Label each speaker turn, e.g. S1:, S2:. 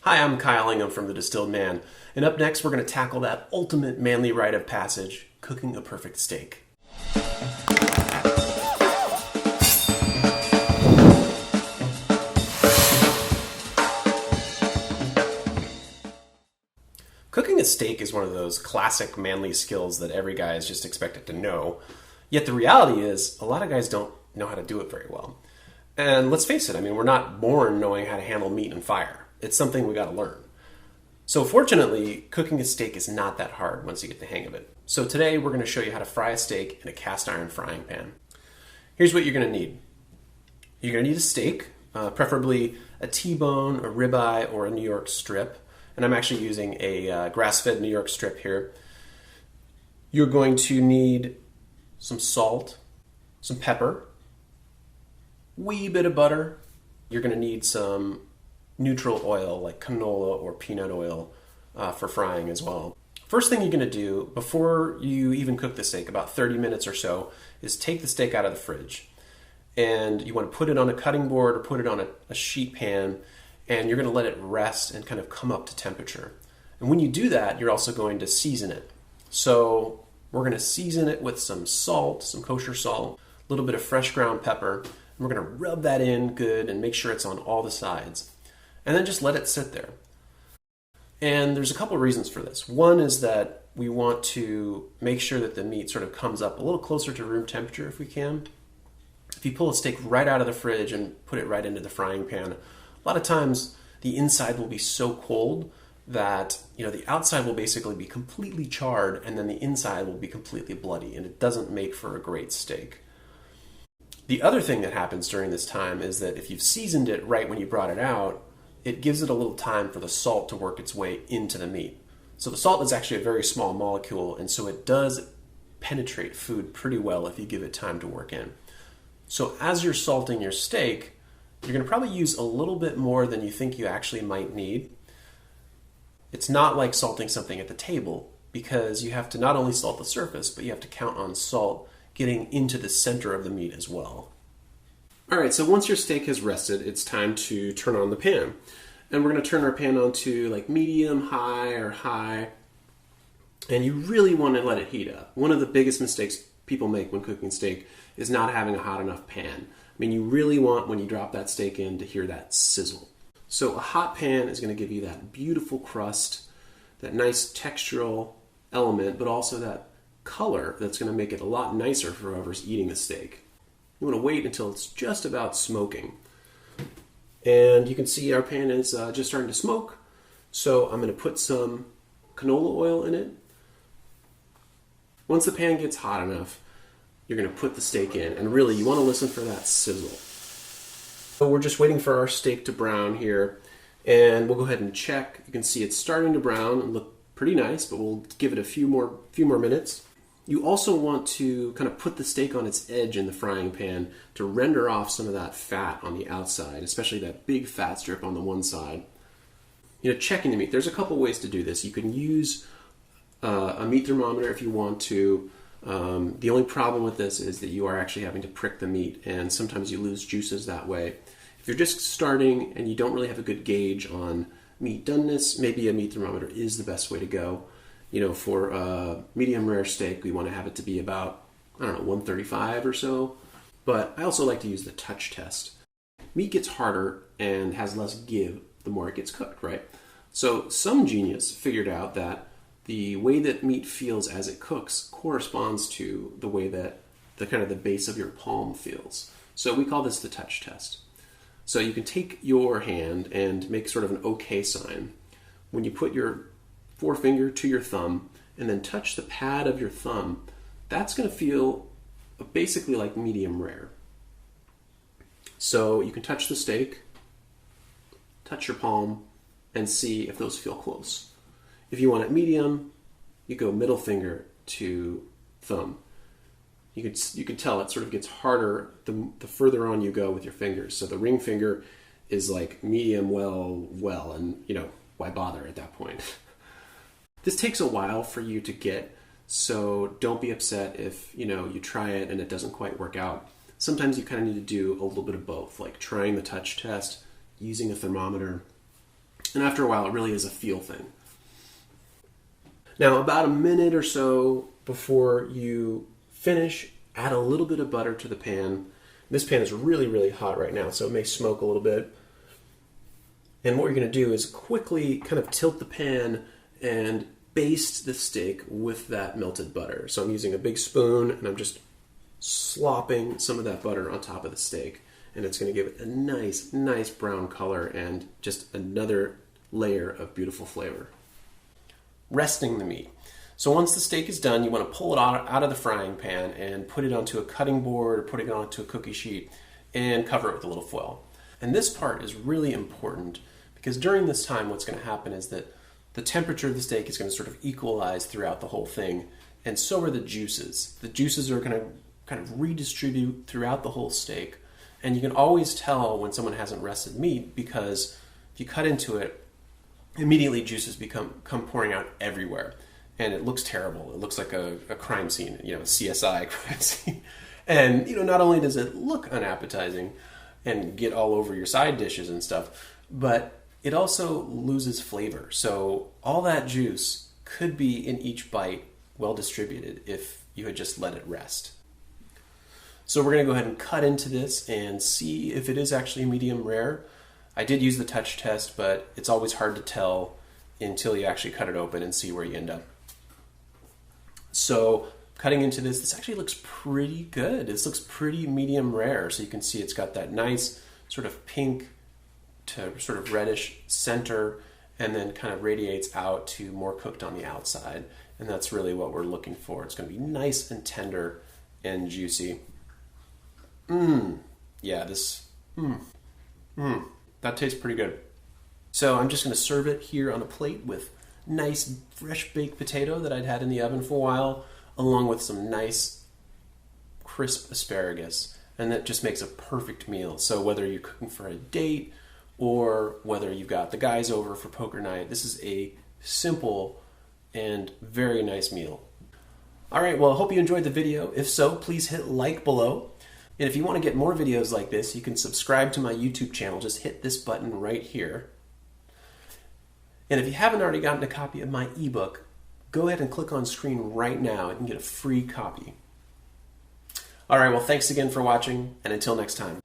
S1: Hi, I'm Kyle Ingham from the Distilled Man, and up next we're going to tackle that ultimate manly rite of passage, cooking a perfect steak. Cooking a steak is one of those classic manly skills that every guy is just expected to know, yet the reality is a lot of guys don't know how to do it very well. And let's face it, we're not born knowing how to handle meat and fire. It's something we got to learn. So fortunately, cooking a steak is not that hard once you get the hang of it. So today we're going to show you how to fry a steak in a cast iron frying pan. Here's what you're going to need. You're going to need a steak, preferably a T-bone, a ribeye, or a New York strip. And I'm actually using a grass-fed New York strip here. You're going to need some salt, some pepper, wee bit of butter. You're going to need some neutral oil like canola or peanut oil for frying as well. First thing you're going to do before you even cook the steak, about 30 minutes or so, is take the steak out of the fridge. And you want to put it on a cutting board or put it on a sheet pan, and you're going to let it rest and kind of come up to temperature. And when you do that, you're also going to season it. So we're going to season it with some salt, some kosher salt, a little bit of fresh ground pepper, and we're going to rub that in good and make sure it's on all the sides. And then just let it sit there. And there's a couple of reasons for this. One is that we want to make sure that the meat sort of comes up a little closer to room temperature if we can. If you pull a steak right out of the fridge and put it right into the frying pan, a lot of times the inside will be so cold that the outside will basically be completely charred and then the inside will be completely bloody, and it doesn't make for a great steak. The other thing that happens during this time is that if you've seasoned it right when you brought it out, it gives it a little time for the salt to work its way into the meat. So the salt is actually a very small molecule, and so it does penetrate food pretty well if you give it time to work in. So as you're salting your steak, you're going to probably use a little bit more than you think you actually might need. It's not like salting something at the table, because you have to not only salt the surface, but you have to count on salt getting into the center of the meat as well. All right, so once your steak has rested, it's time to turn on the pan. And we're going to turn our pan on to like medium, high, or high. And you really want to let it heat up. One of the biggest mistakes people make when cooking steak is not having a hot enough pan. You really want, when you drop that steak in, to hear that sizzle. So a hot pan is going to give you that beautiful crust, that nice textural element, but also that color that's going to make it a lot nicer for whoever's eating the steak. You want to wait until it's just about smoking. And you can see our pan is just starting to smoke. So I'm going to put some canola oil in it. Once the pan gets hot enough, you're going to put the steak in. And really, you want to listen for that sizzle. So we're just waiting for our steak to brown here. And we'll go ahead and check. You can see it's starting to brown and look pretty nice, but we'll give it a few more minutes. You also want to kind of put the steak on its edge in the frying pan to render off some of that fat on the outside, especially that big fat strip on the one side. Checking the meat. There's a couple ways to do this. You can use a meat thermometer if you want to. The only problem with this is that you are actually having to prick the meat, and sometimes you lose juices that way. If you're just starting and you don't really have a good gauge on meat doneness, maybe a meat thermometer is the best way to go. For a medium rare steak, we want to have it to be about, 135 or so. But I also like to use the touch test. Meat gets harder and has less give the more it gets cooked, right? So some genius figured out that the way that meat feels as it cooks corresponds to the way that the base of your palm feels. So we call this the touch test. So you can take your hand and make sort of an OK sign. When you put your forefinger to your thumb and then touch the pad of your thumb, that's going to feel basically like medium rare. So you can touch the steak, touch your palm, and see if those feel close. If you want it medium, you go middle finger to thumb. You can tell it sort of gets harder the further on you go with your fingers. So the ring finger is like medium well, and why bother at that point? This takes a while for you to get, so don't be upset if you try it and it doesn't quite work out. Sometimes you kind of need to do a little bit of both, like trying the touch test, using a thermometer, And after a while, it really is a feel thing. Now, about a minute or so before you finish, add a little bit of butter to the pan. This pan is really, really hot right now, so it may smoke a little bit. And what you're going to do is quickly kind of tilt the pan and baste the steak with that melted butter. So I'm using a big spoon and I'm just slopping some of that butter on top of the steak. And it's going to give it a nice, nice brown color and just another layer of beautiful flavor. Resting the meat. So once the steak is done, you want to pull it out of the frying pan and put it onto a cutting board or put it onto a cookie sheet and cover it with a little foil. And this part is really important because during this time what's going to happen is that the temperature of the steak is going to sort of equalize throughout the whole thing, and so are the juices. The juices are going to kind of redistribute throughout the whole steak, and you can always tell when someone hasn't rested meat because if you cut into it, immediately juices come pouring out everywhere, and it looks terrible. It looks like a crime scene, a CSI crime scene. And not only does it look unappetizing and get all over your side dishes and stuff, but it also loses flavor. So all that juice could be in each bite well distributed if you had just let it rest. So we're going to go ahead and cut into this and see if it is actually medium rare. I did use the touch test, but it's always hard to tell until you actually cut it open and see where you end up. So cutting into this actually looks pretty good. This looks pretty medium rare. So you can see it's got that nice sort of pink to sort of reddish center, and then kind of radiates out to more cooked on the outside. And that's really what we're looking for. It's going to be nice and tender and juicy. Yeah, that tastes pretty good. So I'm just going to serve it here on a plate with nice fresh baked potato that I'd had in the oven for a while, along with some nice crisp asparagus. And that just makes a perfect meal. So whether you're cooking for a date or whether you've got the guys over for poker night, this is a simple and very nice meal. All right, well, I hope you enjoyed the video. If so, please hit like below. And if you want to get more videos like this, you can subscribe to my YouTube channel. Just hit this button right here. And if you haven't already gotten a copy of my ebook, go ahead and click on screen right now and get a free copy. All right, well, thanks again for watching, and until next time.